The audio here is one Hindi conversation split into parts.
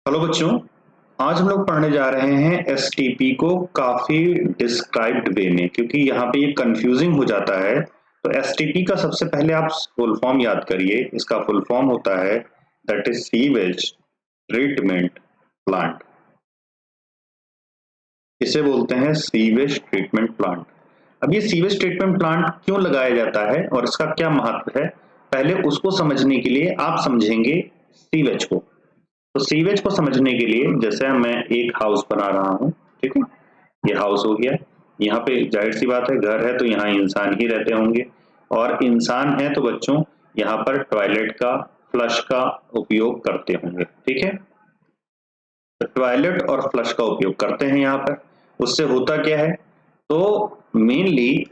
हेलो बच्चों, आज हम लोग पढ़ने जा रहे हैं एसटीपी को काफी डिस्क्राइब्ड वे में, क्योंकि यहाँ पे ये कंफ्यूजिंग हो जाता है। तो एसटीपी का सबसे पहले आप फुल फॉर्म याद करिए। इसका फुल फॉर्म होता है that is sewage treatment plant. इसे बोलते हैं सीवेज ट्रीटमेंट प्लांट। अब ये सीवेज ट्रीटमेंट प्लांट क्यों लगाया जाता है और इसका क्या महत्व है, पहले उसको समझने के लिए आप समझेंगे सीवेज को। तो सीवेज को समझने के लिए जैसे मैं एक हाउस बना रहा हूँ, ठीक है, ये हाउस हो गया। यहाँ पे जाहिर सी बात है, घर है तो यहाँ इंसान ही रहते होंगे, और इंसान है तो बच्चों यहाँ पर टॉयलेट का, फ्लश का उपयोग करते होंगे, ठीक है। तो टॉयलेट और फ्लश का उपयोग करते हैं यहाँ पर। उससे होता क्या है, तो मेनली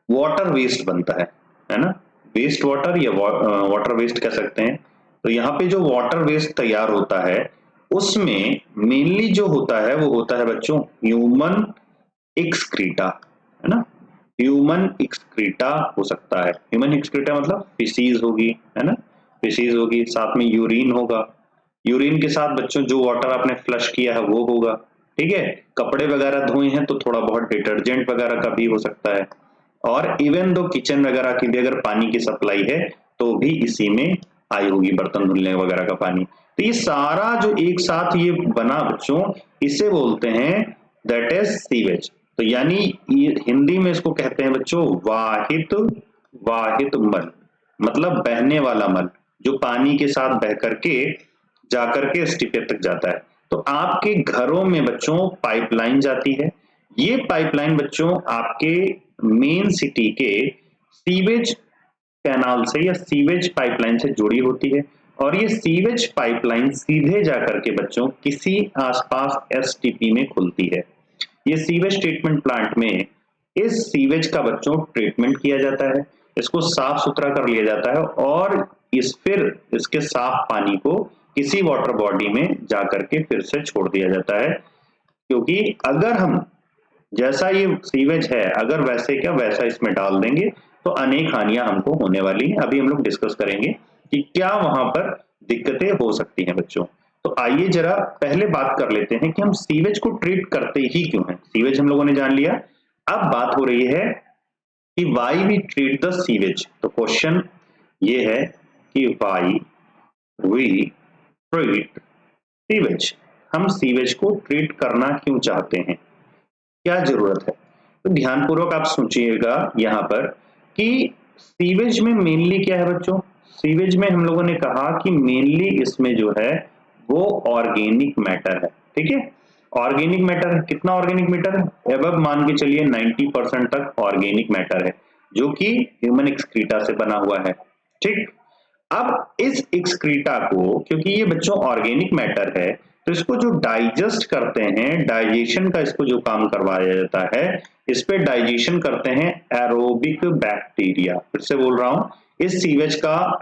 वाटर वेस्ट बनता है ना। वेस्ट वाटर या वाटर वेस्ट कह सकते हैं। तो यहाँ पे जो वाटर वेस्ट तैयार होता है उसमें मेनली जो होता है वो होता है बच्चों ह्यूमन एक्सक्रीटा, है ना। ह्यूमन एक्सक्रीटा हो सकता है। ह्यूमन एक्सक्रीटा मतलब फिशीज होगी, है ना, फिशीज होगी, साथ में यूरिन होगा। यूरिन के साथ बच्चों जो वाटर आपने फ्लश किया है वो होगा, ठीक है। कपड़े वगैरह धोए हैं तो थोड़ा बहुत डिटर्जेंट वगैरह का भी हो सकता है। और इवन दो किचन वगैरह की भी अगर पानी की सप्लाई है तो भी इसी में आई होगी, बर्तन धुलने वगैरह का पानी। तो ये सारा जो एक साथ ये बना बच्चों, इसे बोलते हैं दैट इज सीवेज। तो यानी ये हिंदी में इसको कहते हैं बच्चों वाहित वाहित मल, मतलब बहने वाला मल, जो पानी के साथ बह करके जाकर के स्टिपेट तक जाता है। तो आपके घरों में बच्चों पाइपलाइन जाती है। ये पाइपलाइन बच्चों आपके मेन सिटी के सीवेज कैनाल से या सीवेज पाइपलाइन से जुड़ी होती है, और ये सीवेज पाइपलाइन सीधे जाकर के बच्चों किसी आसपास एसटीपी में खुलती है। ये सीवेज ट्रीटमेंट प्लांट में इस सीवेज का बच्चों ट्रीटमेंट किया जाता है, इसको साफ सुथरा कर लिया जाता है, और फिर इसके साफ पानी को किसी वाटर बॉडी में जाकर के फिर से छोड़ दिया जाता है। क्योंकि अगर हम जैसा ये सीवेज है अगर वैसे क्या वैसा इसमें डाल देंगे तो अनेक हानियां हमको होने वाली हैं। अभी हम लोग डिस्कस करेंगे कि क्या वहां पर दिक्कतें हो सकती हैं बच्चों। तो आइए जरा पहले बात कर लेते हैं कि हम सीवेज को ट्रीट करते ही क्यों हैं। सीवेज हम लोगों ने जान लिया, अब बात हो रही है कि why we treat the sewage. तो क्वेश्चन ये है कि वाई वी ट्रीट सीवेज, हम सीवेज को ट्रीट करना क्यों चाहते हैं, क्या जरूरत है। तो ध्यानपूर्वक आप सोचिएगा यहाँ पर कि सीवेज में मेनली क्या है बच्चों। सीवेज में हम लोगों ने कहा कि मेनली इसमें जो है वो ऑर्गेनिक मैटर है, ठीक है। ऑर्गेनिक मैटर है, कितना ऑर्गेनिक मैटर है, अब मान के चलिए 90% तक ऑर्गेनिक मैटर है जो कि ह्यूमन एक्सक्रीटा से बना हुआ है, ठीक। अब इस एक्सक्रीटा को, क्योंकि ये बच्चों ऑर्गेनिक मैटर है, तो इसको जो डाइजेस्ट करते हैं, डाइजेशन का इसको जो काम करवाया जाता है, इस पे डाइजेशन करते हैं एरोबिक बैक्टीरिया। फिर से बोल रहा हूं, इस सीवेज का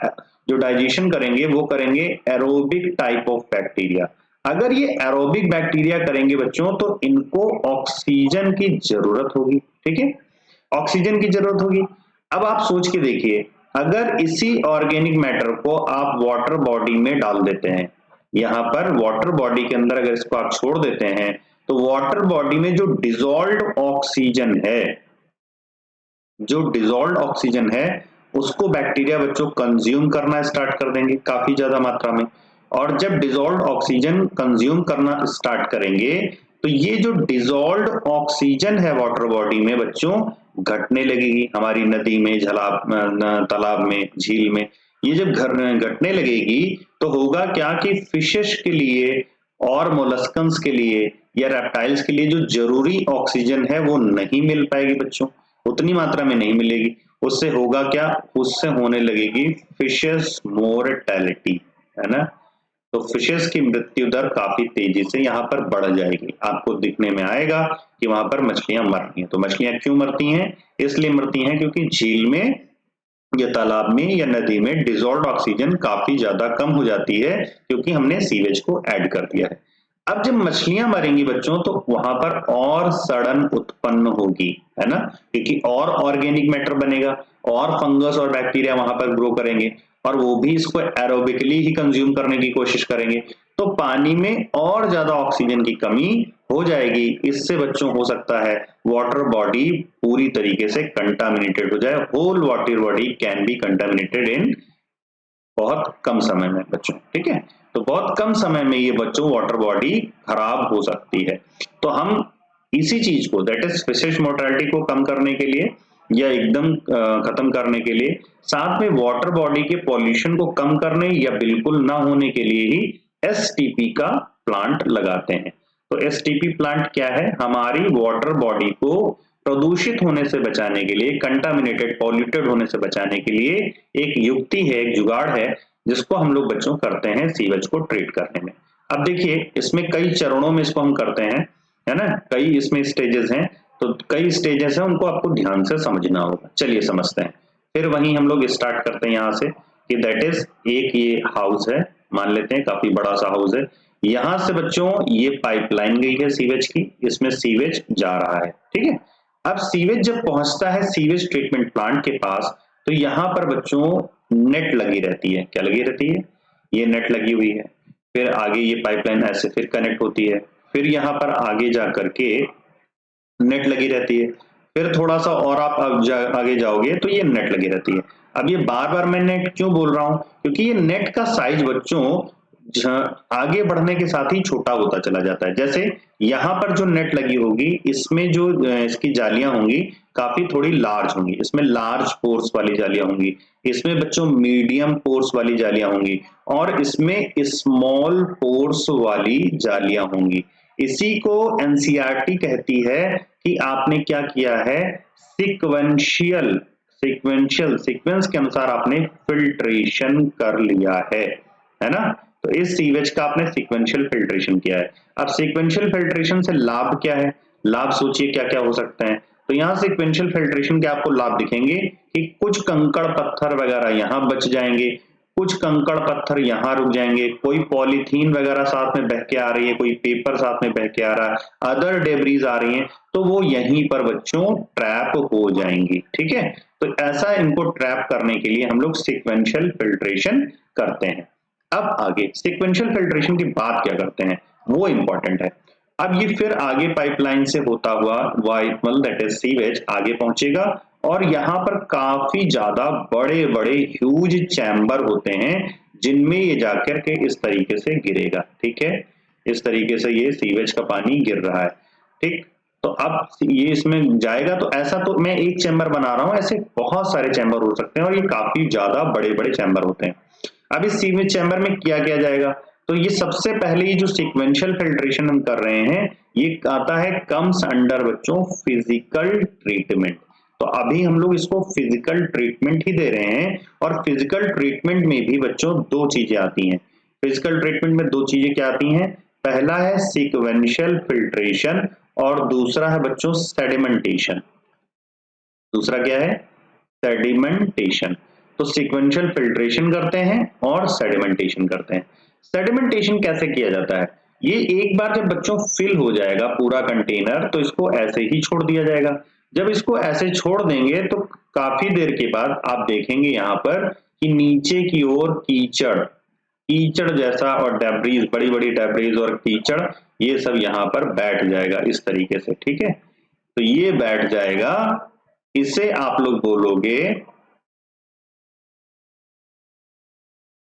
जो डाइजेशन करेंगे वो करेंगे एरोबिक टाइप ऑफ बैक्टीरिया। अगर ये एरोबिक बैक्टीरिया करेंगे बच्चों तो इनको ऑक्सीजन की जरूरत होगी, ठीक है, ऑक्सीजन की जरूरत होगी। अब आप सोच के देखिए, अगर इसी ऑर्गेनिक मैटर को आप वाटर बॉडी में डाल देते हैं, यहाँ पर वाटर बॉडी के अंदर अगर इसको आप छोड़ देते हैं, तो वाटर बॉडी में जो डिजोल्व ऑक्सीजन है, जो डिजोल्व ऑक्सीजन है उसको बैक्टीरिया बच्चों कंज्यूम करना स्टार्ट कर देंगे काफी ज्यादा मात्रा में। और जब डिजोल्व ऑक्सीजन कंज्यूम करना स्टार्ट करेंगे तो ये जो डिजोल्व ऑक्सीजन है वाटर बॉडी में बच्चों घटने लगेगी, हमारी नदी में, तालाब में, झील में। ये जब घटने लगेगी तो होगा क्या कि फिशेस के लिए और मोलस्कन्स के लिए या रेप्टाइल्स के लिए जो जरूरी ऑक्सीजन है वो नहीं मिल पाएगी बच्चों, उतनी मात्रा में नहीं मिलेगी। उससे होगा क्या, उससे होने लगेगी फिशेस मोर्टेलिटी, है ना। तो फिशेस की मृत्यु दर काफी तेजी से यहाँ पर बढ़ जाएगी। आपको दिखने में आएगा कि वहां पर मछलियां मर रही हैं। तो मछलियां क्यों मरती हैं, इसलिए मरती हैं क्योंकि झील में या तालाब में या नदी में डिजोल्व ऑक्सीजन काफी ज्यादा कम हो जाती है, क्योंकि हमने सीवेज को ऐड कर दिया है। अब जब मछलियां मरेंगी बच्चों तो वहां पर और सड़न उत्पन्न होगी, है ना, क्योंकि और ऑर्गेनिक मैटर बनेगा, और फंगस और बैक्टीरिया वहां पर ग्रो करेंगे, और वो भी इसको एरोबिकली ही कंज्यूम करने की कोशिश करेंगे। तो पानी में और ज्यादा ऑक्सीजन की कमी हो जाएगी। इससे बच्चों हो सकता है वाटर बॉडी पूरी तरीके से कंटामिनेटेड हो जाए। Whole water body can be contaminated in बहुत कम समय में बच्चों, ठीक है। तो बहुत कम समय में ये बच्चों वाटर बॉडी खराब हो सकती है। तो हम इसी चीज को, दैट इज फिशिश मोर्टेलिटी को कम करने के लिए या एकदम खत्म करने के लिए, साथ में वाटर बॉडी के पॉल्यूशन को कम करने या बिल्कुल ना होने के लिए ही एसटीपी का प्लांट लगाते हैं। तो एसटीपी प्लांट क्या है? हमारी वाटर बॉडी को प्रदूषित होने से बचाने के लिए, कंटामिनेटेड पॉल्यूटेड होने से बचाने के लिए एक युक्ति है, एक जुगाड़ है, जिसको हम लोग बच्चों करते हैं सीवेज को ट्रीट करने में। अब देखिए इसमें कई चरणों में इसको हम करते हैं, है ना, कई इसमें स्टेजेस हैं। तो कई स्टेजेस हैं, उनको आपको ध्यान से समझना होगा। चलिए समझते हैं। फिर वहीं हम लोग स्टार्ट करते हैं यहाँ से कि दैट इज एक ये हाउस है, मान लेते हैं काफी बड़ा सा हाउस है। यहां से बच्चों ये पाइपलाइन गई है सीवेज की, इसमें सीवेज जा रहा है, ठीक है। अब सीवेज जब पहुंचता है सीवेज ट्रीटमेंट प्लांट के पास, तो यहाँ पर बच्चों नेट लगी रहती है। क्या लगी रहती है? ये नेट लगी हुई है। फिर आगे ये पाइपलाइन ऐसे फिर कनेक्ट होती है, फिर यहाँ पर आगे जा करके नेट लगी रहती है। फिर थोड़ा सा और आप आगे जाओगे तो ये नेट लगी रहती है। अब ये बार बार मैं नेट क्यों बोल रहा हूं? क्योंकि ये नेट का साइज बच्चों आगे बढ़ने के साथ ही छोटा होता चला जाता है। जैसे यहाँ पर जो नेट लगी होगी, इसमें जो इसकी जालियां होंगी काफी थोड़ी लार्ज होंगी। इसमें लार्ज पोर्स वाली जालियां होंगी, इसमें बच्चों मीडियम पोर्स वाली जालियां होंगी, और इसमें स्मॉल पोर्स वाली जालियां होंगी। इसी को एनसीईआरटी कहती है कि आपने क्या किया है, सीक्वेंशियल सीक्वेंस के अनुसार आपने फिल्ट्रेशन कर लिया है ना। तो इस सीवेज का आपने सीक्वेंशियल फिल्ट्रेशन किया है। अब सीक्वेंशियल फिल्ट्रेशन से लाभ क्या है? लाभ सोचिए क्या क्या हो सकते हैं। तो यहाँ सीक्वेंशियल फिल्ट्रेशन के आपको लाभ दिखेंगे कि कुछ कंकड़ पत्थर वगैरह यहाँ बच जाएंगे, कुछ कंकड़ पत्थर यहाँ रुक जाएंगे, कोई पॉलीथीन वगैरह साथ में बह के आ रही है, कोई पेपर साथ में बह के आ रहा है, अदर डेब्रीज आ रही हैं, तो वो यहीं पर बच्चों ट्रैप हो जाएंगी, ठीक है। तो ऐसा इनको ट्रैप करने के लिए हम लोग सीक्वेंशियल फिल्ट्रेशन करते हैं। अब आगे सीक्वेंशियल फिल्ट्रेशन की बात क्या करते हैं, वो इंपॉर्टेंट है। अब ये फिर आगे पाइपलाइन से होता हुआ वाइटमल दैट इज सीवेज आगे पहुंचेगा, और यहाँ पर काफी ज्यादा बड़े बड़े ह्यूज चैम्बर होते हैं जिनमें ये जाकर के इस तरीके से गिरेगा, ठीक है। इस तरीके से ये सीवेज का पानी गिर रहा है, ठीक। तो अब ये इसमें जाएगा, तो ऐसा तो मैं एक चैम्बर बना रहा हूं, ऐसे बहुत सारे चैम्बर हो सकते हैं और ये काफी ज्यादा बड़े बड़े चैम्बर होते हैं। अब इस सीवेज चैम्बर में किया किया जाएगा, तो ये सबसे पहले ये जो सीक्वेंशियल फिल्ट्रेशन हम कर रहे हैं, ये आता है कम्स अंडर बच्चों फिजिकल ट्रीटमेंट। तो अभी हम लोग इसको फिजिकल ट्रीटमेंट ही दे रहे हैं, और फिजिकल ट्रीटमेंट में भी बच्चों दो चीजें आती हैं। फिजिकल ट्रीटमेंट में दो चीजें क्या आती हैं? पहला है सीक्वेंशियल फिल्ट्रेशन और दूसरा है बच्चों सेडिमेंटेशन। दूसरा क्या है? सेडिमेंटेशन। तो सीक्वेंशियल फिल्ट्रेशन करते हैं और सेडिमेंटेशन करते हैं। सेडिमेंटेशन कैसे किया जाता है? ये एक बार जब बच्चों फिल हो जाएगा पूरा कंटेनर, तो इसको ऐसे ही छोड़ दिया जाएगा। जब इसको ऐसे छोड़ देंगे तो काफी देर के बाद आप देखेंगे यहाँ पर कि नीचे की ओर कीचड़ कीचड़ जैसा और डेब्रीज, बड़ी बड़ी डेब्रीज और कीचड़, ये सब यहाँ पर बैठ जाएगा इस तरीके से, ठीक है। तो ये बैठ जाएगा, इसे आप लोग बोलोगे,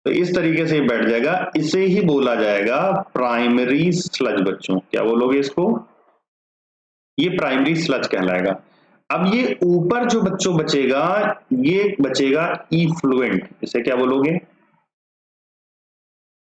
तो इस तरीके से बैठ जाएगा, इसे ही बोला जाएगा प्राइमरी स्लज बच्चों। क्या बोलोगे इसको? ये प्राइमरी स्लज कहलाएगा। अब ये ऊपर जो बच्चों बचेगा, ये बचेगा इफ्लुएंट। इसे क्या बोलोगे?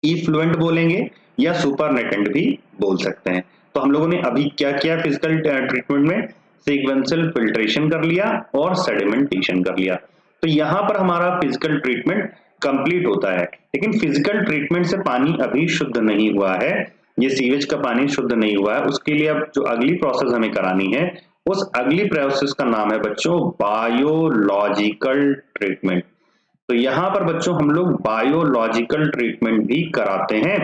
इफ्लुएंट बोलेंगे या सुपरनेटेंट भी बोल सकते हैं। तो हम लोगों ने अभी क्या किया फिजिकल ट्रीटमेंट में? सीक्वेंशियल फिल्ट्रेशन कर लिया और सेडिमेंटेशन कर लिया। तो यहां पर हमारा फिजिकल ट्रीटमेंट कंप्लीट होता है। लेकिन फिजिकल ट्रीटमेंट से पानी अभी शुद्ध नहीं हुआ है, ये सीवेज का पानी शुद्ध नहीं हुआ है। उसके लिए अब जो अगली प्रोसेस हमें करानी है, उस अगली प्रोसेस का नाम है बच्चों बायोलॉजिकल ट्रीटमेंट। तो यहाँ पर बच्चों हम लोग बायोलॉजिकल ट्रीटमेंट भी कराते हैं।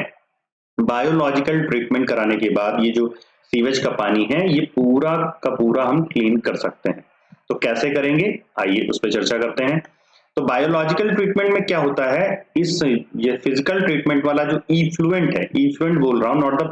बायोलॉजिकल ट्रीटमेंट कराने के बाद ये जो सीवेज का पानी है, ये पूरा का पूरा हम क्लीन कर सकते हैं। तो कैसे करेंगे, आइए उस पर चर्चा करते हैं। तो बायोलॉजिकल ट्रीटमेंट में क्या होता है, ये फिजिकल ट्रीटमेंट वाला जो इफ्लुएंट है, इफ्लुएंट बोल रहा हूं, नॉट द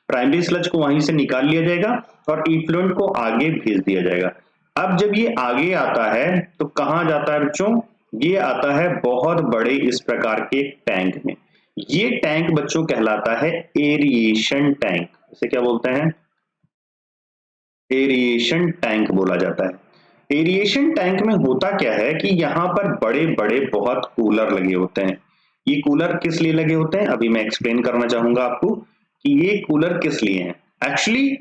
प्राइमरी स्लज को वहीं से निकाल लिया जाएगा और इफ्लुएंट को आगे भेज दिया जाएगा। अब जब ये आगे आता है तो कहां जाता है बच्चों, ये आता है बहुत बड़े इस प्रकार के टैंक में। ये टैंक बच्चों कहलाता है एरिएशन टैंक। इसे क्या बोलते हैं, एरिएशन टैंक बोला जाता है। एरिएशन टैंक में होता क्या है कि यहाँ पर बड़े बड़े बहुत कूलर लगे होते हैं। ये कूलर किस लिए लगे होते हैं, अभी मैं एक्सप्लेन करना चाहूंगा आपको कि ये कूलर किस लिए हैं। एक्चुअली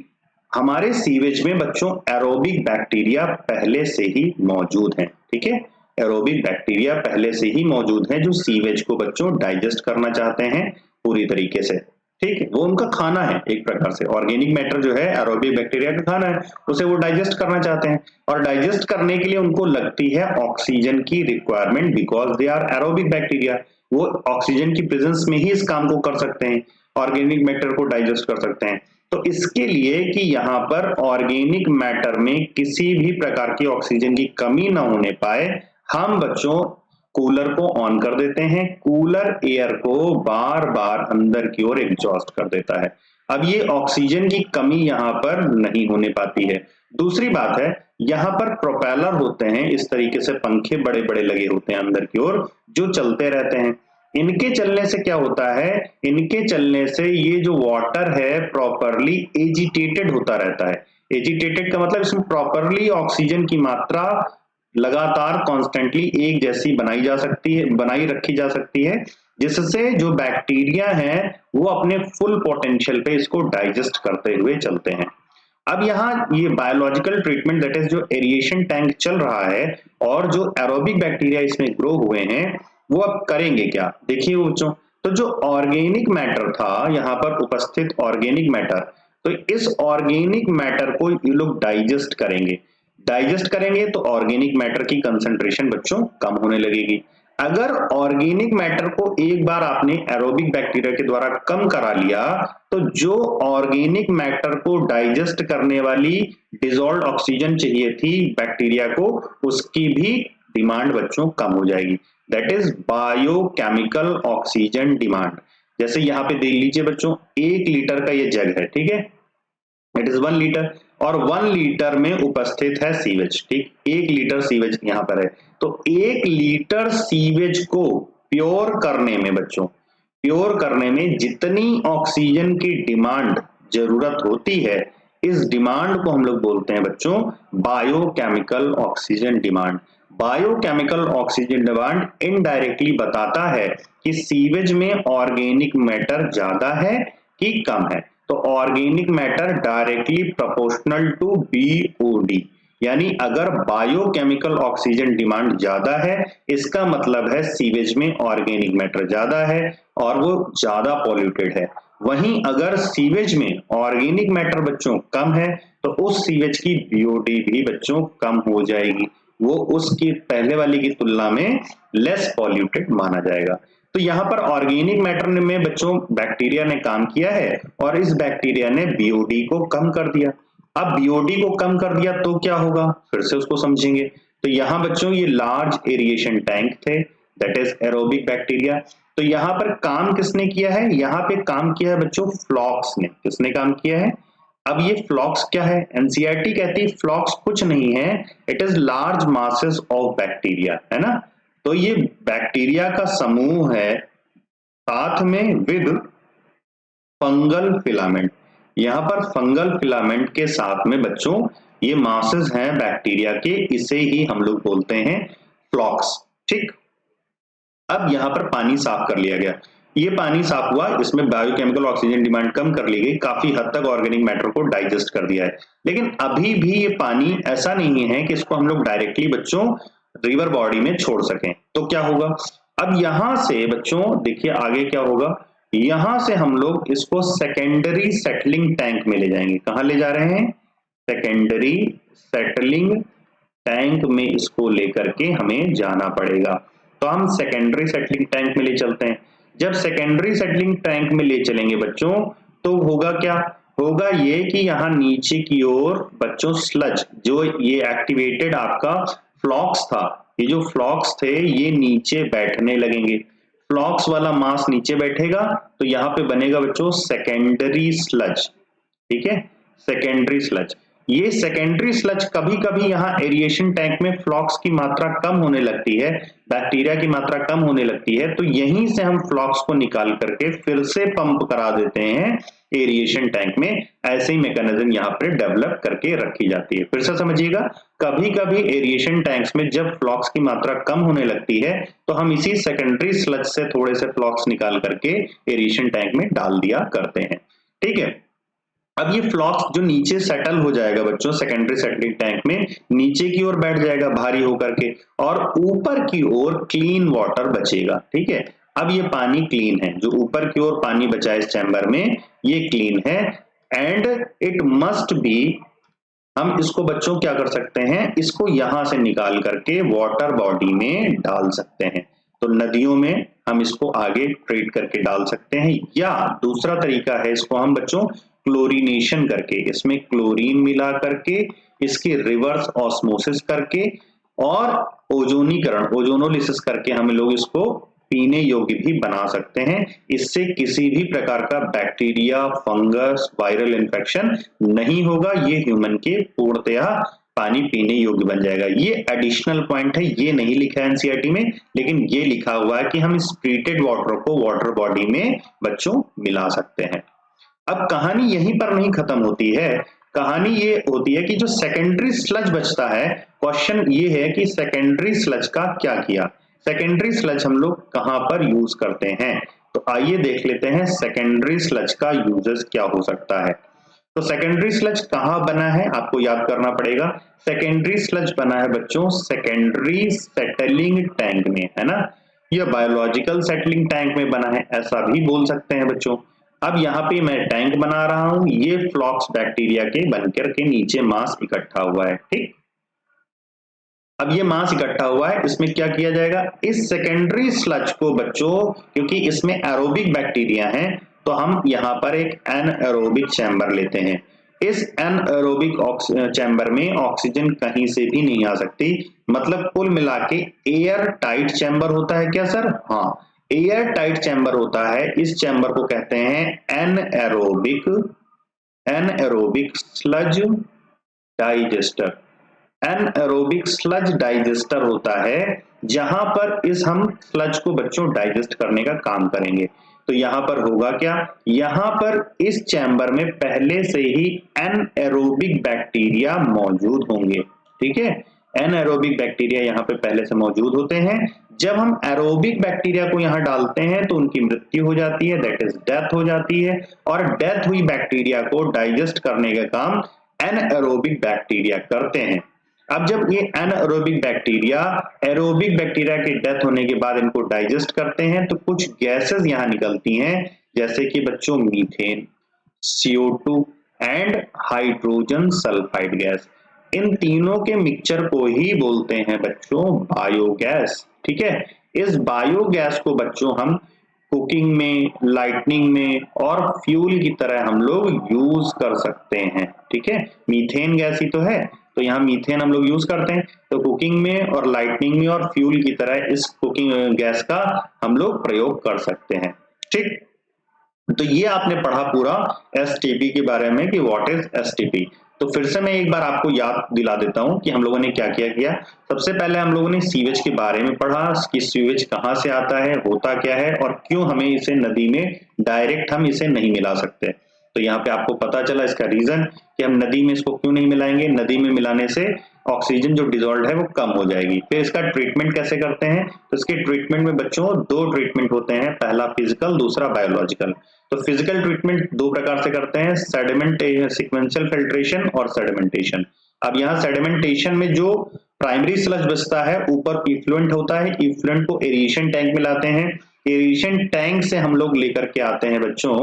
हमारे सीवेज में बच्चों एरोबिक बैक्टीरिया पहले से ही मौजूद हैं, ठीक है। एरोबिक बैक्टीरिया पहले से ही मौजूद हैं जो सीवेज को बच्चों डाइजेस्ट करना चाहते हैं पूरी तरीके से, ठीक है। वो उनका खाना है एक प्रकार से, ऑर्गेनिक मैटर जो है एरोबिक बैक्टीरिया का खाना है, उसे वो डाइजेस्ट करना चाहते हैं और डाइजेस्ट करने के लिए उनको लगती है ऑक्सीजन की requirement, because they are aerobic bacteria. वो ऑक्सीजन की प्रेजेंस में ही इस काम को कर सकते हैं, ऑर्गेनिक मैटर को डाइजेस्ट कर सकते हैं। तो इसके लिए कि यहाँ पर ऑर्गेनिक मैटर में किसी भी प्रकार की ऑक्सीजन की कमी ना होने पाए, हम बच्चों कूलर को ऑन कर देते हैं। कूलर एयर को बार बार अंदर की ओर एग्जॉस्ट कर देता है। अब ये ऑक्सीजन की कमी यहाँ पर नहीं होने पाती है। दूसरी बात है, यहाँ पर प्रोपेलर होते हैं, इस तरीके से पंखे बड़े बड़े लगे होते हैं अंदर की ओर जो चलते रहते हैं। इनके चलने से क्या होता है, इनके चलने से ये जो वाटर है प्रॉपरली एजिटेटेड होता रहता है। एजिटेटेड का मतलब इसमें प्रॉपरली ऑक्सीजन की मात्रा लगातार कॉन्स्टेंटली एक जैसी बनाई रखी जा सकती है, जिससे जो बैक्टीरिया हैं वो अपने फुल पोटेंशियल पे इसको डाइजेस्ट करते हुए चलते हैं। अब यहाँ ये बायोलॉजिकल ट्रीटमेंट दैट इज जो एरिएशन टैंक चल रहा है और जो एरोबिक बैक्टीरिया इसमें ग्रो हुए हैं वो अब करेंगे क्या, देखिए बच्चों। तो जो ऑर्गेनिक मैटर था यहाँ पर उपस्थित ऑर्गेनिक मैटर, तो इस ऑर्गेनिक मैटर को ये लोग डाइजेस्ट करेंगे तो ऑर्गेनिक मैटर की कंसंट्रेशन बच्चों कम होने लगेगी। अगर ऑर्गेनिक मैटर को एक बार आपने एरोबिक बैक्टीरिया के द्वारा कम करा लिया तो जो ऑर्गेनिक मैटर को डाइजेस्ट करने वाली डिसॉल्व्ड ऑक्सीजन चाहिए थी बैक्टीरिया को, उसकी भी डिमांड बच्चों कम हो जाएगी। That is biochemical oxygen demand. जैसे यहाँ पे देख लीजिए बच्चों, 1 लीटर का ये जग है, ठीक है, इट इज 1 लीटर और 1 लीटर में उपस्थित है सीवेज, ठीक, 1 लीटर सीवेज यहाँ पर है। तो 1 लीटर सीवेज को प्योर करने में बच्चों, प्योर करने में जितनी ऑक्सीजन की डिमांड जरूरत होती है, इस डिमांड को हम लोग बोलते हैं बच्चों biochemical oxygen demand. Biochemical oxygen demand indirectly बताता है कि सीवेज में ऑर्गेनिक मैटर ज्यादा है कि कम है। तो organic matter directly proportional to BOD, यानी अगर बायोकेमिकल ऑक्सीजन डिमांड ज्यादा है इसका मतलब है सीवेज में ऑर्गेनिक मैटर ज्यादा है और वो ज्यादा पॉल्यूटेड है। वहीं अगर सीवेज में ऑर्गेनिक मैटर बच्चों कम है तो उस सीवेज की बीओडी भी बच्चों कम हो जाएगी, वो उसकी पहले वाली की तुलना में लेस पॉल्यूटेड माना जाएगा। तो यहाँ पर ऑर्गेनिक मैटर में बच्चों बैक्टीरिया ने काम किया है और इस बैक्टीरिया ने बीओडी को कम कर दिया। अब बीओडी को कम कर दिया तो क्या होगा, फिर से उसको समझेंगे। तो यहाँ बच्चों ये लार्ज एरिएशन टैंक थे, दैट इज एरोबिक बैक्टीरिया। तो यहाँ पर काम किसने किया है, यहाँ पे काम किया है बच्चों फ्लॉक्स ने। किसने काम किया है, अब ये फ्लॉक्स क्या है, एनसीईआरटी कहती है फ्लॉक्स कुछ नहीं है, it is large masses of bacteria, है ना। तो ये बैक्टीरिया का समूह है साथ में विद फंगल फिलामेंट। यहाँ पर फंगल फिलामेंट के साथ में बच्चों ये मासेस हैं बैक्टीरिया के, इसे ही हम लोग बोलते हैं फ्लॉक्स, ठीक। अब यहाँ पर पानी साफ कर लिया गया, ये पानी साफ हुआ, इसमें बायोकेमिकल ऑक्सीजन डिमांड कम कर ली गई, काफी हद तक ऑर्गेनिक मैटर को डाइजेस्ट कर दिया है। लेकिन अभी भी ये पानी ऐसा नहीं है कि इसको हम लोग डायरेक्टली बच्चों रिवर बॉडी में छोड़ सकें। तो क्या होगा, अब यहां से बच्चों देखिए आगे क्या होगा, यहां से हम लोग इसको सेकेंडरी सेटलिंग टैंक में ले जाएंगे। कहां ले जा रहे हैं, सेकेंडरी सेटलिंग टैंक में इसको लेकर के हमें जाना पड़ेगा। तो हम सेकेंडरी सेटलिंग टैंक में ले चलते हैं। जब सेकेंडरी सेटलिंग टैंक में ले चलेंगे बच्चों तो होगा क्या, होगा ये कि यहाँ नीचे की ओर बच्चों स्लज, जो ये एक्टिवेटेड आपका फ्लॉक्स था, ये जो फ्लॉक्स थे ये नीचे बैठने लगेंगे, फ्लॉक्स वाला मास नीचे बैठेगा तो यहाँ पे बनेगा बच्चों सेकेंडरी स्लज, ठीक है, सेकेंडरी स्लज। ये सेकेंडरी स्लज कभी कभी यहाँ एरिएशन टैंक में फ्लॉक्स की मात्रा कम होने लगती है, बैक्टीरिया की मात्रा कम होने लगती है, तो यहीं से हम फ्लॉक्स को निकाल करके फिर से पंप करा देते हैं एरिएशन टैंक में। ऐसे ही मैकेनिज्म यहाँ पे डेवलप करके रखी जाती है। फिर से समझिएगा, कभी कभी एरिएशन टैंक्स में जब फ्लॉक्स की मात्रा कम होने लगती है तो हम इसी सेकेंडरी स्लज से थोड़े से फ्लॉक्स निकाल करके एरिएशन टैंक में डाल दिया करते हैं, ठीक है। अब ये फ्लॉक्स जो नीचे सेटल हो जाएगा बच्चों सेकेंडरी सेटलिंग टैंक में, नीचे की ओर बैठ जाएगा भारी होकर के, और ऊपर की ओर क्लीन वाटर बचेगा, ठीक है। अब ये पानी क्लीन है, जो ऊपर की ओर पानी बचा है इस चैम्बर में ये क्लीन है, एंड इट मस्ट बी, हम इसको बच्चों क्या कर सकते हैं, इसको यहां से निकाल करके वाटर बॉडी में डाल सकते हैं। तो नदियों में हम इसको आगे ट्रीट करके डाल सकते हैं, या दूसरा तरीका है इसको हम बच्चों क्लोरीनेशन करके, इसमें क्लोरीन मिला करके, इसकी रिवर्स ऑस्मोसिस करके और ओजोनीकरण ओजोनोलिसिस करके हम लोग इसको पीने योग्य भी बना सकते हैं। इससे किसी भी प्रकार का बैक्टीरिया, फंगस, वायरल इन्फेक्शन नहीं होगा, ये ह्यूमन के पूर्णतया पानी पीने योग्य बन जाएगा। ये एडिशनल पॉइंट है, ये नहीं लिखा है एनसीईआरटी में, लेकिन ये लिखा हुआ है कि हम इस ट्रीटेड वाटर को वाटर बॉडी में बच्चों मिला सकते हैं। अब कहानी यहीं पर नहीं खत्म होती है, कहानी ये होती है कि जो सेकेंडरी स्लज बचता है, क्वेश्चन ये है कि सेकेंडरी स्लज का क्या किया, सेकेंडरी स्लज हम लोग कहां पर यूज करते हैं। तो आइए देख लेते हैं सेकेंडरी स्लज का यूजेस क्या हो सकता है। तो सेकेंडरी स्लज कहां बना है आपको याद करना पड़ेगा। सेकेंडरी स्लज बना है बच्चों सेकेंडरी सेटलिंग टैंक में, है ना, यह बायोलॉजिकल सेटलिंग टैंक में बना है, ऐसा भी बोल सकते हैं बच्चों। अब यहाँ पे मैं टैंक बना रहा हूं, ये फ्लॉक्स बैक्टीरिया के बनकर के नीचे मास इकट्ठा हुआ है, ठीक। अब ये मास इकट्ठा हुआ है, इसमें क्या किया जाएगा, इस सेकेंडरी स्लज को बच्चों, क्योंकि इसमें एरोबिक बैक्टीरिया हैं, तो हम यहाँ पर एक एनएरोबिक चैम्बर लेते हैं। इस एनएरोबिक चैम्बर में ऑक्सीजन कहीं से भी नहीं आ सकती, मतलब कुल मिला के एयर टाइट चैम्बर होता है क्या सर, हाँ एयर टाइट चैम्बर होता है। इस चैम्बर को कहते हैं anaerobic sludge digester. Anaerobic sludge digester होता है, जहां पर इस हम स्लज को बच्चों डाइजेस्ट करने का काम करेंगे। तो यहां पर होगा क्या, यहां पर इस चैम्बर में पहले से ही एनएरोबिक बैक्टीरिया मौजूद होंगे, ठीक है, एनएरोबिक बैक्टीरिया यहां पे पहले से मौजूद होते हैं। जब हम एरोबिक बैक्टीरिया को यहां डालते हैं तो उनकी मृत्यु हो जाती है, दैट इज डेथ हो जाती है, और डेथ हुई बैक्टीरिया को डाइजेस्ट करने का काम एनएरोबिक बैक्टीरिया करते हैं। अब जब ये एनएरोबिक बैक्टीरिया एरोबिक बैक्टीरिया के डेथ होने के बाद इनको डाइजेस्ट करते हैं तो कुछ गैसेस यहां निकलती हैं, जैसे कि बच्चों methane, CO2 and hydrogen sulphide gas. इन तीनों के मिक्सचर को ही बोलते हैं बच्चों बायोगैस, ठीक है। इस बायोगैस को बच्चों हम कुकिंग में, लाइटनिंग में और फ्यूल की तरह हम लोग यूज कर सकते हैं, ठीक है। मीथेन गैस ही तो है, तो यहाँ मीथेन हम लोग यूज करते हैं, तो कुकिंग में और लाइटनिंग में और फ्यूल की तरह इस कुकिंग गैस का हम लोग प्रयोग कर सकते हैं, ठीक। तो ये आपने पढ़ा पूरा एसटीपी के बारे में कि व्हाट इज एसटीपी। तो फिर से मैं एक बार आपको याद दिला देता हूं कि हम लोगों ने क्या क्या किया। सबसे पहले हम लोगों ने सीवेज के बारे में पढ़ा कि सीवेज कहां से आता है, होता क्या है और क्यों हमें इसे नदी में डायरेक्ट हम इसे नहीं मिला सकते। तो यहाँ पे आपको पता चला इसका रीजन कि हम नदी में इसको क्यों नहीं मिलाएंगे, नदी में मिलाने से ऑक्सीजन जो डिजोल्व है वो कम हो जाएगी। फिर इसका ट्रीटमेंट कैसे करते हैं, तो इसके ट्रीटमेंट में बच्चों दो ट्रीटमेंट होते हैं, पहला फिजिकल, दूसरा बायोलॉजिकल। तो फिजिकल ट्रीटमेंट दो प्रकार से करते हैं, सेडिमेंटेशन, सीक्वेंशियल फिल्ट्रेशन और सेडिमेंटेशन। अब यहाँ सेडिमेंटेशन में जो प्राइमरी स्लज बचता है ऊपर इफ्लुएंट होता है, इफ्लुएंट को एरिएशन टैंक में लाते हैं, एरिएशन टैंक से हम लोग लेकर के आते हैं बच्चों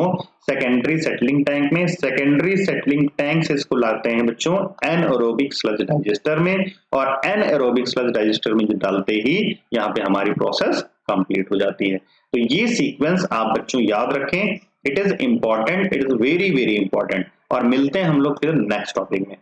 सेकेंडरी सेटलिंग टैंक में, सेकेंडरी सेटलिंग टैंक से इसको लाते हैं बच्चों एनएरोबिक स्लज डाइजेस्टर में, और एनएरोबिक स्लज डाइजेस्टर में डालते ही यहाँ पे हमारी प्रोसेस कंप्लीट हो जाती है। तो ये सीक्वेंस आप बच्चों याद रखें, it is important, it is very very important. और मिलते हैं हम लोग फिर नेक्स्ट टॉपिक में।